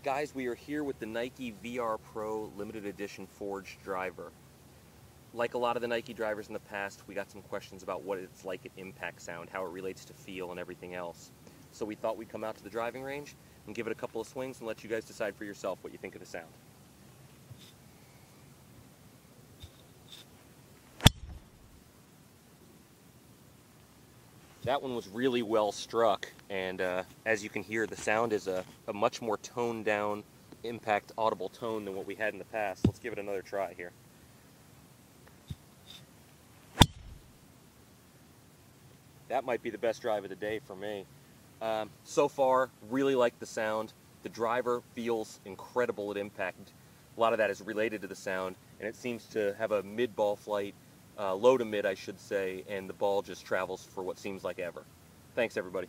Guys, we are here with the Nike VR Pro Limited Edition Forged driver. Like a lot of the Nike drivers in the past, we got some questions about what it's like at impact sound, how it relates to feel and everything else. So we thought we'd come out to the driving range and give it a couple of swings and let you guys decide for yourself what you think of the sound. That one was really well struck, and as you can hear, the sound is a much more toned down impact audible tone than what we had in the past. Let's give it another try here. That might be the best drive of the day for me. So far, really like the sound. The driver feels incredible at impact. A lot of that is related to the sound, and it seems to have a mid-ball flight, low to mid I should say, and the ball just travels for what seems like ever. Thanks everybody.